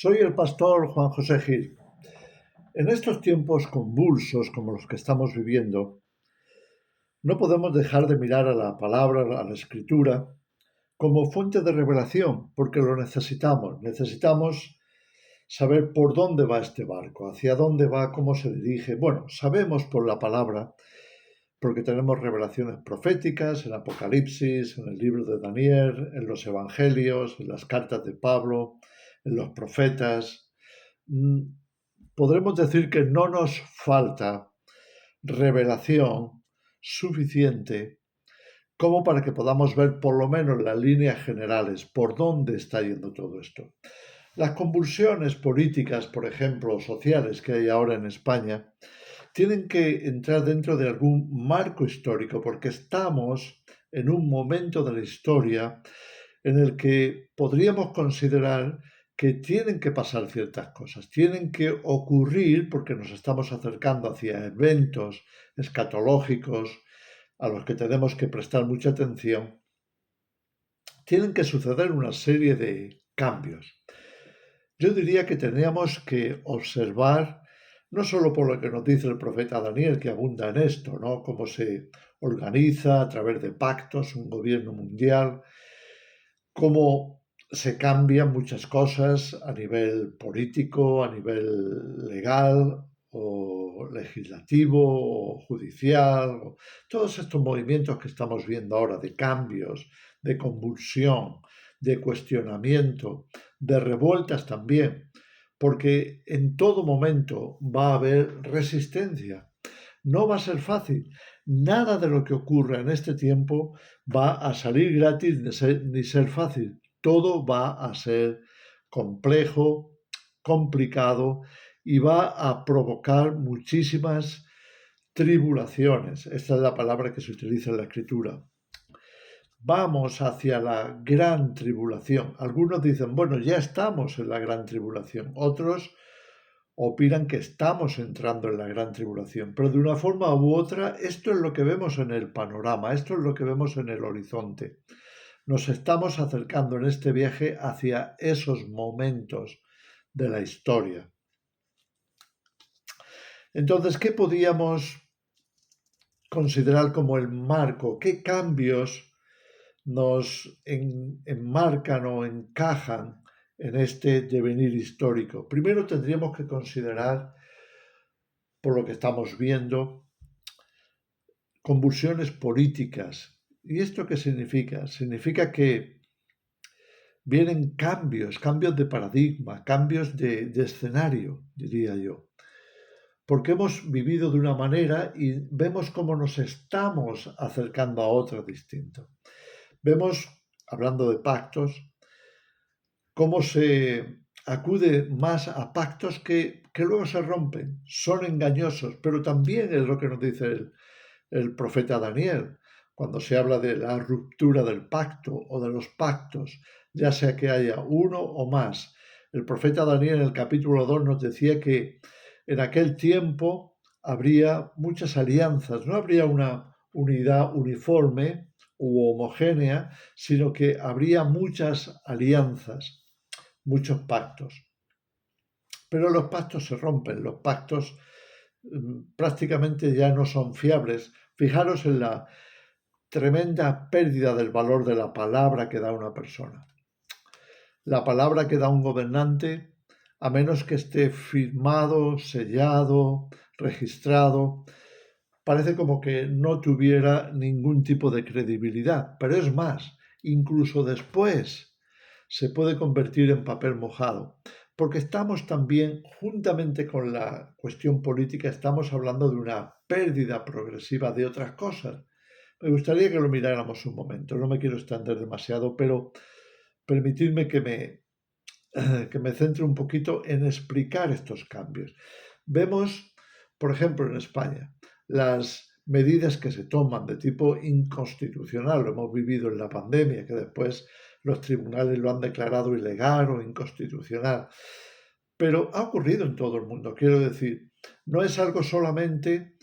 Soy el pastor Juan José Gil. En estos tiempos convulsos como los que estamos viviendo, no podemos dejar de mirar a la palabra, a la escritura, como fuente de revelación, porque lo necesitamos. Necesitamos saber por dónde va este barco, hacia dónde va, cómo se dirige. Bueno, sabemos por la palabra, porque tenemos revelaciones proféticas en Apocalipsis, en el libro de Daniel, en los evangelios, en las cartas de Pablo, en los profetas. Podremos decir que no nos falta revelación suficiente como para que podamos ver por lo menos las líneas generales por dónde está yendo todo esto. Las convulsiones políticas, por ejemplo, sociales que hay ahora en España, tienen que entrar dentro de algún marco histórico porque estamos en un momento de la historia en el que podríamos considerar que tienen que pasar ciertas cosas, tienen que ocurrir porque nos estamos acercando hacia eventos escatológicos a los que tenemos que prestar mucha atención. Tienen que suceder una serie de cambios. Yo diría que tendríamos que observar, no solo por lo que nos dice el profeta Daniel, que abunda en esto, ¿no? Cómo se organiza a través de pactos un gobierno mundial, cómo se cambian muchas cosas a nivel político, a nivel legal o legislativo o judicial, todos estos movimientos que estamos viendo ahora de cambios, de convulsión, de cuestionamiento, de revueltas también, porque en todo momento va a haber resistencia. No va a ser fácil. Nada de lo que ocurra en este tiempo va a salir gratis ni ser fácil. Todo va a ser complejo, complicado y va a provocar muchísimas tribulaciones. Esta es la palabra que se utiliza en la escritura. Vamos hacia la gran tribulación. Algunos dicen, bueno, ya estamos en la gran tribulación. Otros opinan que estamos entrando en la gran tribulación, pero de una forma u otra, esto es lo que vemos en el panorama, esto es lo que vemos en el horizonte. Nos estamos acercando en este viaje hacia esos momentos de la historia. Entonces, ¿qué podíamos considerar como el marco? ¿Qué cambios nos enmarcan o encajan en este devenir histórico? Primero tendríamos que considerar, por lo que estamos viendo, convulsiones políticas. ¿Y esto qué significa? Significa que vienen cambios de paradigma, cambios de escenario, diría yo. Porque hemos vivido de una manera y vemos cómo nos estamos acercando a otra distinta. Vemos, hablando de pactos, cómo se acude más a pactos que luego se rompen, son engañosos, pero también es lo que nos dice el profeta Daniel, cuando se habla de la ruptura del pacto o de los pactos, ya sea que haya uno o más. El profeta Daniel en el capítulo 2 nos decía que en aquel tiempo habría muchas alianzas, no habría una unidad uniforme u homogénea, sino que habría muchas alianzas, muchos pactos. Pero los pactos se rompen, los pactos prácticamente ya no son fiables. Fijaros en la tremenda pérdida del valor de la palabra que da una persona. La palabra que da un gobernante, a menos que esté firmado, sellado, registrado, parece como que no tuviera ningún tipo de credibilidad. Pero es más, incluso después se puede convertir en papel mojado, porque estamos también, juntamente con la cuestión política, estamos hablando de una pérdida progresiva de otras cosas. Me gustaría que lo miráramos un momento, no me quiero extender demasiado, pero permitidme que me centre un poquito en explicar estos cambios. Vemos, por ejemplo, en España, las medidas que se toman de tipo inconstitucional, lo hemos vivido en la pandemia, que después los tribunales lo han declarado ilegal o inconstitucional. Pero ha ocurrido en todo el mundo, quiero decir, no es algo solamente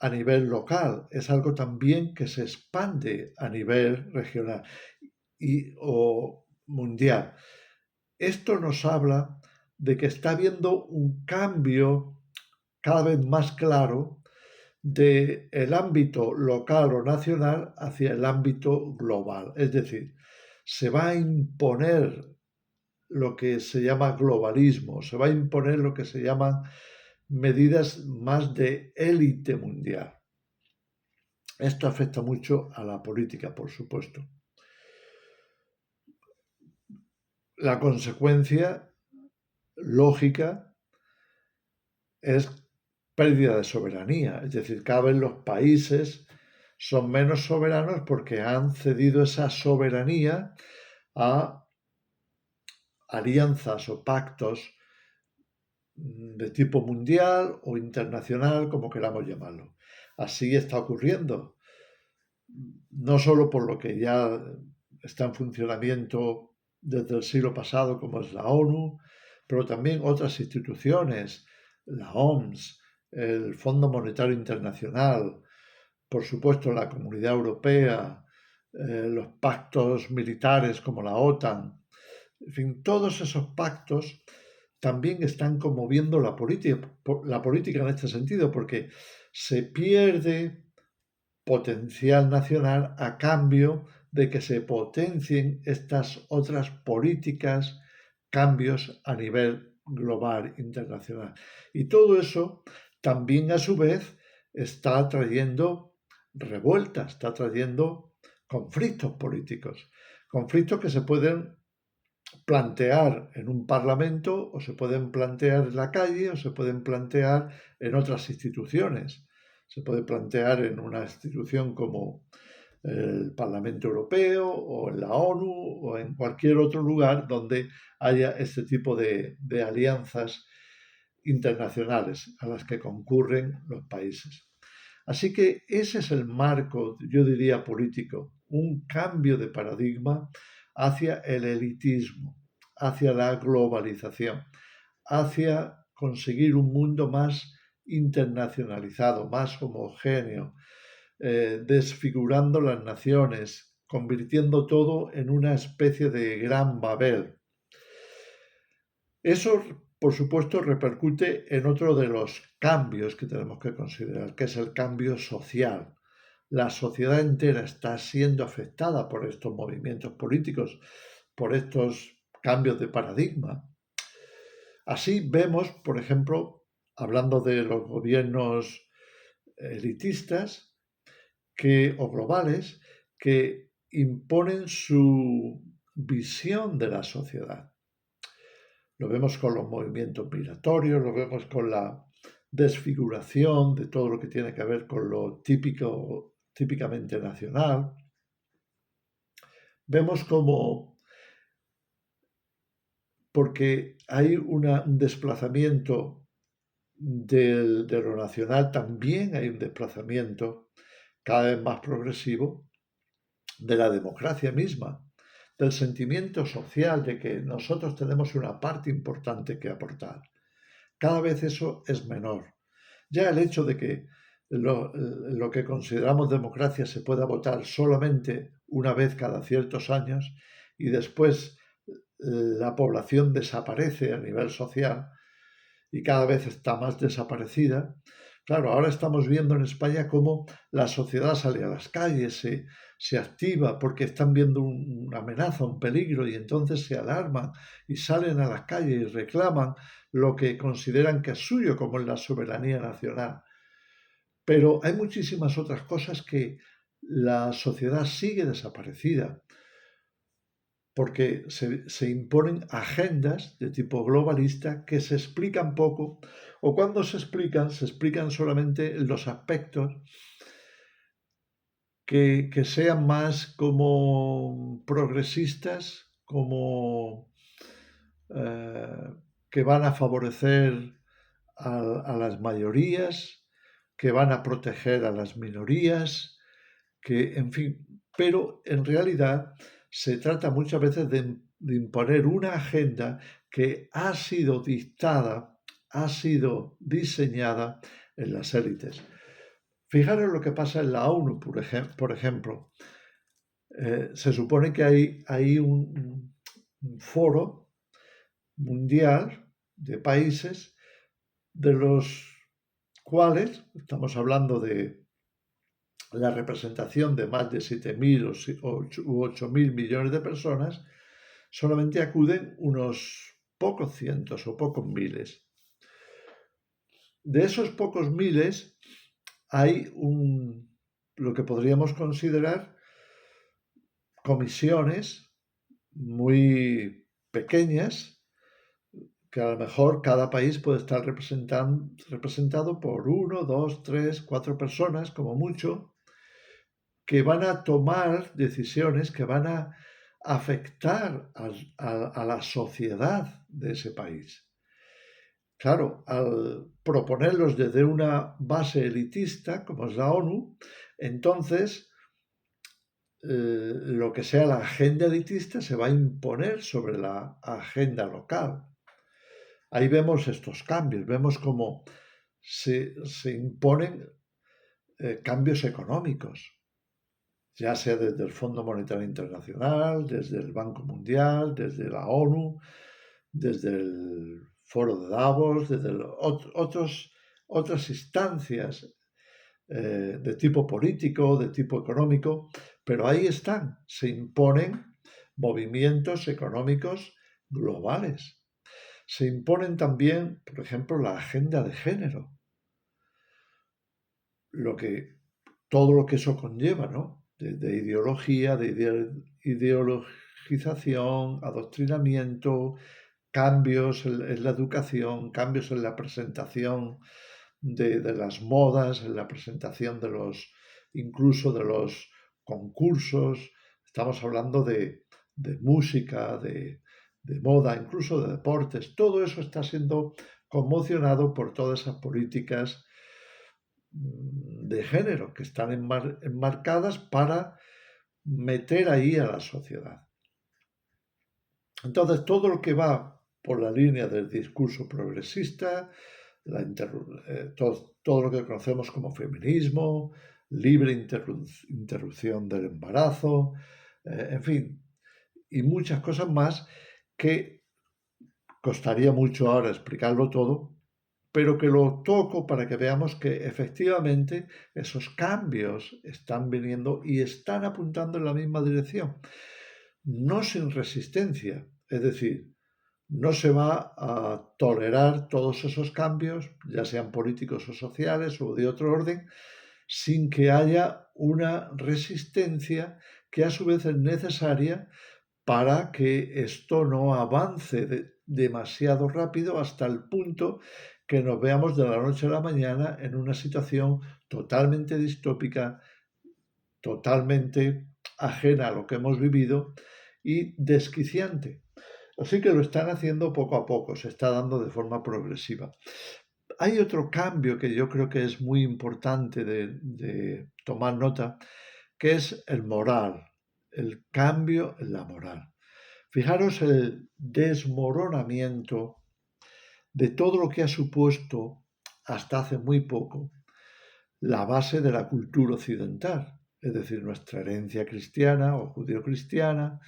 a nivel local, es algo también que se expande a nivel regional o mundial. Esto nos habla de que está habiendo un cambio cada vez más claro del ámbito local o nacional hacia el ámbito global. Es decir, se va a imponer lo que se llama globalismo, se va a imponer lo que se llaman medidas más de élite mundial. Esto afecta mucho a la política, por supuesto. La consecuencia lógica es pérdida de soberanía, es decir, cada vez los países son menos soberanos porque han cedido esa soberanía a alianzas o pactos de tipo mundial o internacional, como queramos llamarlo. Así está ocurriendo, no solo por lo que ya está en funcionamiento desde el siglo pasado, como es la ONU, pero también otras instituciones, la OMS, el Fondo Monetario Internacional, por supuesto la Comunidad Europea, los pactos militares como la OTAN, en fin, todos esos pactos también están conmoviendo la política en este sentido, porque se pierde potencial nacional a cambio de que se potencien estas otras políticas, cambios a nivel global, internacional. Y todo eso también a su vez está trayendo revueltas, está trayendo conflictos políticos, conflictos que se pueden plantear en un parlamento o se pueden plantear en la calle o se pueden plantear en otras instituciones. Se puede plantear en una institución como el Parlamento Europeo o en la ONU o en cualquier otro lugar donde haya este tipo de alianzas internacionales a las que concurren los países. Así que ese es el marco, yo diría, político, un cambio de paradigma hacia el elitismo, hacia la globalización, hacia conseguir un mundo más internacionalizado, más homogéneo, desfigurando las naciones, convirtiendo todo en una especie de gran Babel. Eso, por supuesto, repercute en otro de los cambios que tenemos que considerar, que es el cambio social. La sociedad entera está siendo afectada por estos movimientos políticos, por estos cambios de paradigma. Así vemos, por ejemplo, hablando de los gobiernos elitistas o globales, que imponen su visión de la sociedad. Lo vemos con los movimientos migratorios, lo vemos con la desfiguración de todo lo que tiene que ver con lo típicamente nacional. Vemos como, porque hay un desplazamiento de lo nacional, también hay un desplazamiento cada vez más progresivo de la democracia misma, del sentimiento social de que nosotros tenemos una parte importante que aportar. Cada vez eso es menor. Ya el hecho de que lo que consideramos democracia se pueda votar solamente una vez cada ciertos años y después la población desaparece a nivel social y cada vez está más desaparecida. Claro, ahora estamos viendo en España cómo la sociedad sale a las calles, se activa porque están viendo una amenaza, un peligro y entonces se alarman y salen a las calles y reclaman lo que consideran que es suyo, como es la soberanía nacional. Pero hay muchísimas otras cosas que la sociedad sigue desaparecida porque se imponen agendas de tipo globalista que se explican poco o cuando se explican solamente los aspectos que sean más como progresistas, como que van a favorecer a las mayorías, que van a proteger a las minorías, que, en fin, pero en realidad se trata muchas veces de imponer una agenda que ha sido dictada, ha sido diseñada en las élites. Fijaros lo que pasa en la ONU, por ejemplo. Se supone que hay un foro mundial de países, de los cuales estamos hablando de la representación de más de 7.000 u 8.000 millones de personas, solamente acuden unos pocos cientos o pocos miles. De esos pocos miles hay lo que podríamos considerar comisiones muy pequeñas, que a lo mejor cada país puede estar representado por 1, 2, 3, 4 personas, como mucho, que van a tomar decisiones que van a afectar a la sociedad de ese país. Claro, al proponerlos desde una base elitista, como es la ONU, entonces lo que sea la agenda elitista se va a imponer sobre la agenda local. Ahí vemos estos cambios, vemos cómo se imponen cambios económicos, ya sea desde el Fondo Monetario Internacional, desde el Banco Mundial, desde la ONU, desde el Foro de Davos, desde otras instancias de tipo político, de tipo económico, pero ahí están, se imponen movimientos económicos globales. Se imponen también, por ejemplo, la agenda de género, todo lo que eso conlleva, ¿no? De ideología, de ideologización, adoctrinamiento, cambios en la educación, cambios en la presentación de las modas, en la presentación incluso de los concursos. Estamos hablando de música, de moda, incluso de deportes. Todo eso está siendo conmocionado por todas esas políticas de género que están enmarcadas para meter ahí a la sociedad. Entonces, todo lo que va por la línea del discurso progresista, todo lo que conocemos como feminismo, libre interrupción del embarazo, en fin, y muchas cosas más que costaría mucho ahora explicarlo todo, pero que lo toco para que veamos que efectivamente esos cambios están viniendo y están apuntando en la misma dirección, no sin resistencia, es decir, no se va a tolerar todos esos cambios, ya sean políticos o sociales o de otro orden, sin que haya una resistencia que a su vez es necesaria para que esto no avance demasiado rápido hasta el punto que nos veamos de la noche a la mañana en una situación totalmente distópica, totalmente ajena a lo que hemos vivido y desquiciante. Así que lo están haciendo poco a poco, se está dando de forma progresiva. Hay otro cambio que yo creo que es muy importante de tomar nota, que es el moral, el cambio en la moral. Fijaros el desmoronamiento de todo lo que ha supuesto hasta hace muy poco la base de la cultura occidental, es decir, nuestra herencia cristiana o judío-cristiana,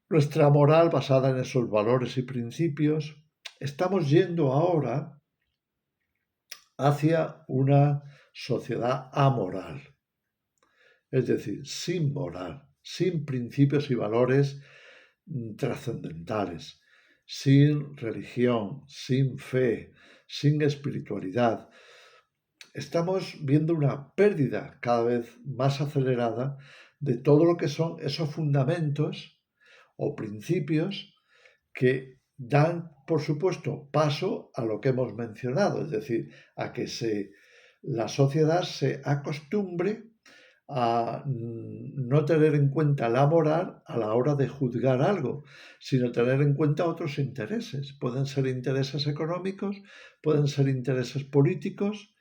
nuestra moral basada en esos valores y principios. Estamos yendo ahora hacia una sociedad amoral, es decir, sin moral, sin principios y valores trascendentales, sin religión, sin fe, sin espiritualidad. Estamos viendo una pérdida cada vez más acelerada de todo lo que son esos fundamentos o principios que dan, por supuesto, paso a lo que hemos mencionado, es decir, a que la sociedad se acostumbre a no tener en cuenta la moral a la hora de juzgar algo, sino tener en cuenta otros intereses. Pueden ser intereses económicos, pueden ser intereses políticos,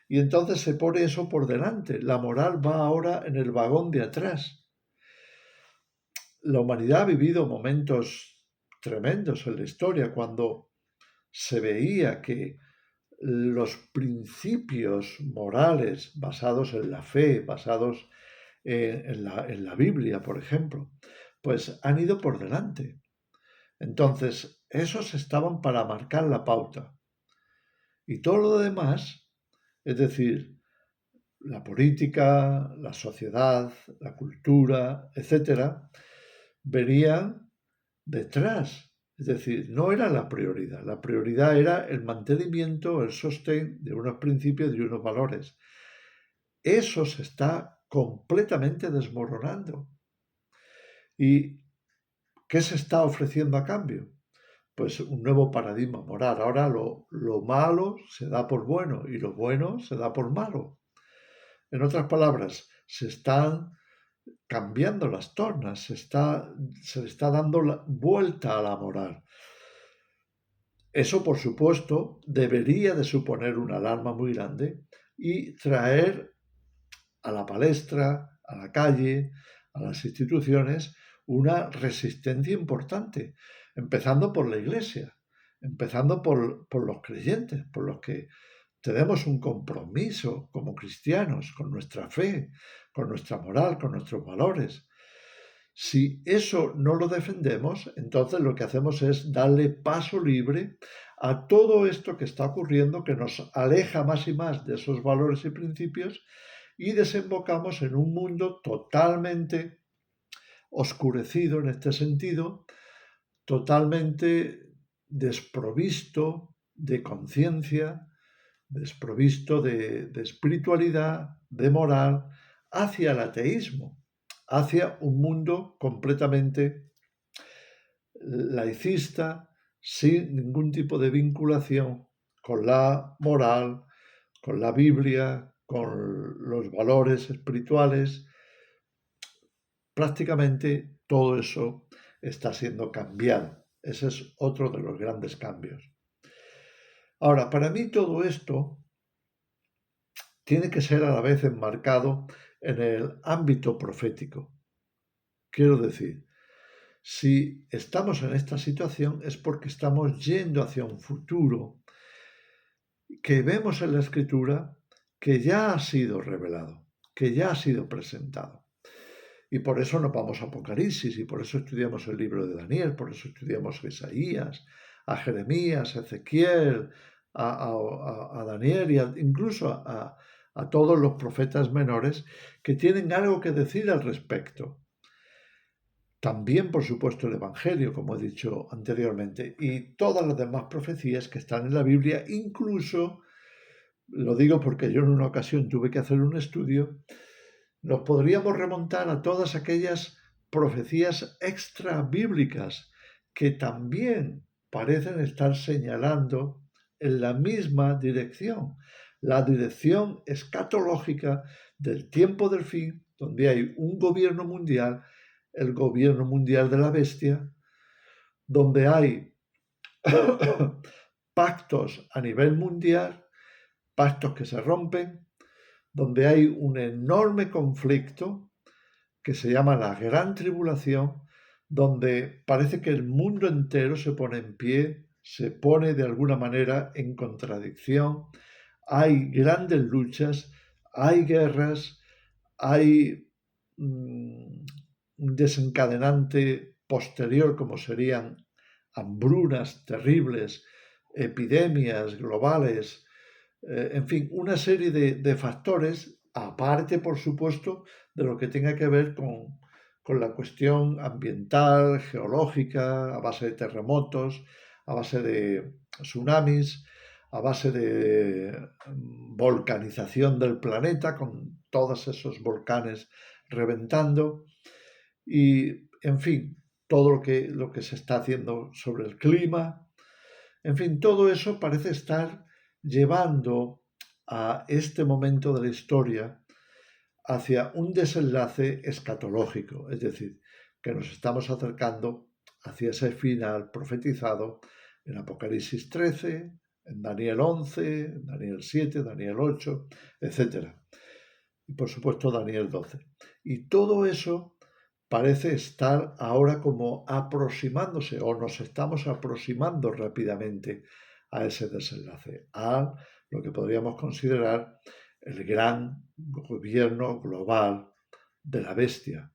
y entonces se pone eso por delante. La moral va ahora en el vagón de atrás. La humanidad ha vivido momentos tremendos en la historia cuando se veía que los principios morales basados en la fe, basados en la Biblia, por ejemplo, pues han ido por delante. Entonces, Esos estaban para marcar la pauta. Y todo lo demás, es decir, la política, la sociedad, la cultura, etcétera, venían detrás. Es decir, no era la prioridad. La prioridad era el mantenimiento, el sostén de unos principios y unos valores. Eso se está completamente desmoronando. ¿Y qué se está ofreciendo a cambio? Pues un nuevo paradigma moral. Ahora lo malo se da por bueno y lo bueno se da por malo. En otras palabras, se están cambiando las tornas, se le está dando la vuelta a la moral. Eso, por supuesto, debería de suponer una alarma muy grande y traer a la palestra, a la calle, a las instituciones, una resistencia importante, empezando por la Iglesia, empezando por los creyentes, por los que tenemos un compromiso como cristianos con nuestra fe, con nuestra moral, con nuestros valores. Si eso no lo defendemos, entonces lo que hacemos es darle paso libre a todo esto que está ocurriendo, que nos aleja más y más de esos valores y principios, y desembocamos en un mundo totalmente oscurecido en este sentido, totalmente desprovisto de conciencia, desprovisto de espiritualidad, de moral, hacia el ateísmo, hacia un mundo completamente laicista, sin ningún tipo de vinculación con la moral, con la Biblia, con los valores espirituales. Prácticamente todo eso está siendo cambiado. Ese es otro de los grandes cambios. Ahora, para mí todo esto tiene que ser a la vez enmarcado en el ámbito profético. Quiero decir, si estamos en esta situación es porque estamos yendo hacia un futuro que vemos en la Escritura que ya ha sido revelado, que ya ha sido presentado. Y por eso nos vamos a Apocalipsis, y por eso estudiamos el libro de Daniel, por eso estudiamos a Isaías, a Jeremías, a Ezequiel, a Daniel y incluso a todos los profetas menores que tienen algo que decir al respecto. También, por supuesto, el Evangelio, como he dicho anteriormente, y todas las demás profecías que están en la Biblia, incluso, lo digo porque yo en una ocasión tuve que hacer un estudio, nos podríamos remontar a todas aquellas profecías extra bíblicas que también parecen estar señalando en la misma dirección, la dirección escatológica del tiempo del fin, donde hay un gobierno mundial, el gobierno mundial de la bestia, donde hay pactos a nivel mundial, pactos que se rompen, donde hay un enorme conflicto que se llama la Gran Tribulación, donde parece que el mundo entero se pone en pie, se pone de alguna manera en contradicción, hay grandes luchas, hay guerras, hay un desencadenante posterior como serían hambrunas terribles, epidemias globales, en fin, una serie de factores, aparte, por supuesto, de lo que tenga que ver con la cuestión ambiental, geológica, a base de terremotos, a base de tsunamis, a base de volcanización del planeta, con todos esos volcanes reventando, y, en fin, todo lo que se está haciendo sobre el clima. En fin, todo eso parece estar llevando a este momento de la historia hacia un desenlace escatológico, es decir, que nos estamos acercando hacia ese final profetizado en Apocalipsis 13, en Daniel 11, en Daniel 7, Daniel 8, etc. Y por supuesto Daniel 12. Y todo eso parece estar ahora como aproximándose o nos estamos aproximando rápidamente a ese desenlace, a lo que podríamos considerar el gran gobierno global de la bestia.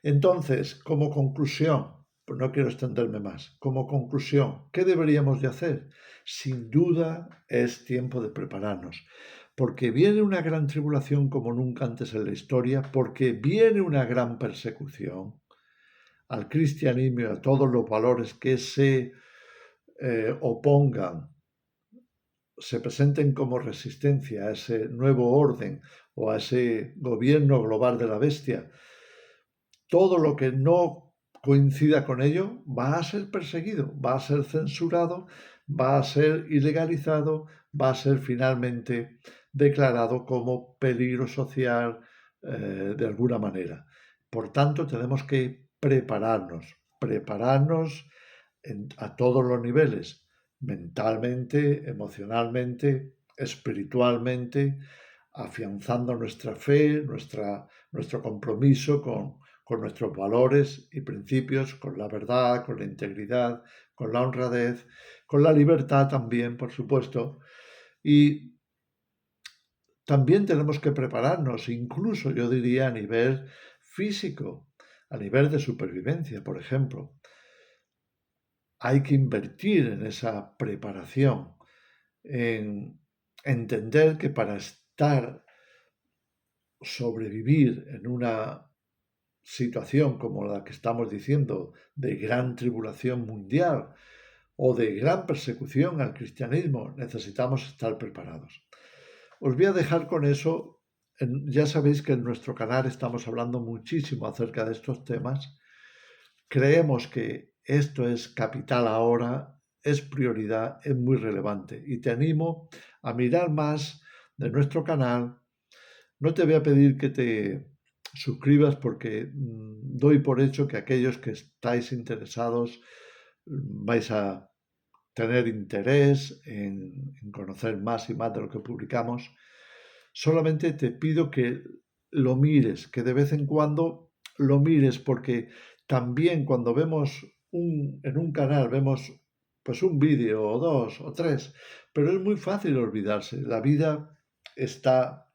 Entonces, como conclusión, no quiero extenderme más. Como conclusión, ¿qué deberíamos de hacer? Sin duda es tiempo de prepararnos, porque viene una gran tribulación como nunca antes en la historia, porque viene una gran persecución al cristianismo y a todos los valores que se opongan, se presenten como resistencia a ese nuevo orden o a ese gobierno global de la bestia. Todo lo que no coincida con ello va a ser perseguido, va a ser censurado, va a ser ilegalizado, va a ser finalmente declarado como peligro social de alguna manera. Por tanto, tenemos que prepararnos a todos los niveles, mentalmente, emocionalmente, espiritualmente, afianzando nuestra fe, nuestro compromiso con nuestros valores y principios, con la verdad, con la integridad, con la honradez, con la libertad también, por supuesto. Y también tenemos que prepararnos, incluso yo diría a nivel físico, a nivel de supervivencia, por ejemplo. Hay que invertir en esa preparación, en entender que para sobrevivir en una situación como la que estamos diciendo de gran tribulación mundial o de gran persecución al cristianismo, necesitamos estar preparados. Os voy a dejar con eso. Ya sabéis que en nuestro canal estamos hablando muchísimo acerca de estos temas. Creemos que esto es capital ahora, es prioridad, es muy relevante y te animo a mirar más de nuestro canal. No te voy a pedir que te suscribas porque doy por hecho que aquellos que estáis interesados vais a tener interés en conocer más y más de lo que publicamos. Solamente te pido que lo mires, que de vez en cuando lo mires, porque también cuando vemos en un canal, vemos pues un vídeo o dos o tres, pero es muy fácil olvidarse. La vida está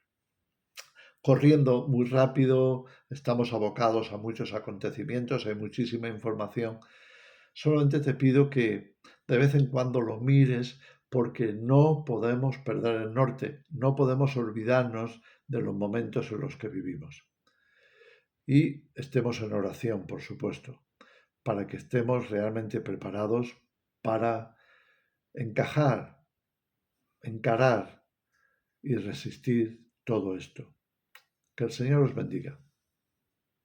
corriendo muy rápido, estamos abocados a muchos acontecimientos, hay muchísima información. Solamente te pido que de vez en cuando lo mires porque no podemos perder el norte, no podemos olvidarnos de los momentos en los que vivimos. Y estemos en oración, por supuesto, para que estemos realmente preparados para encarar y resistir todo esto. Que el Señor os bendiga.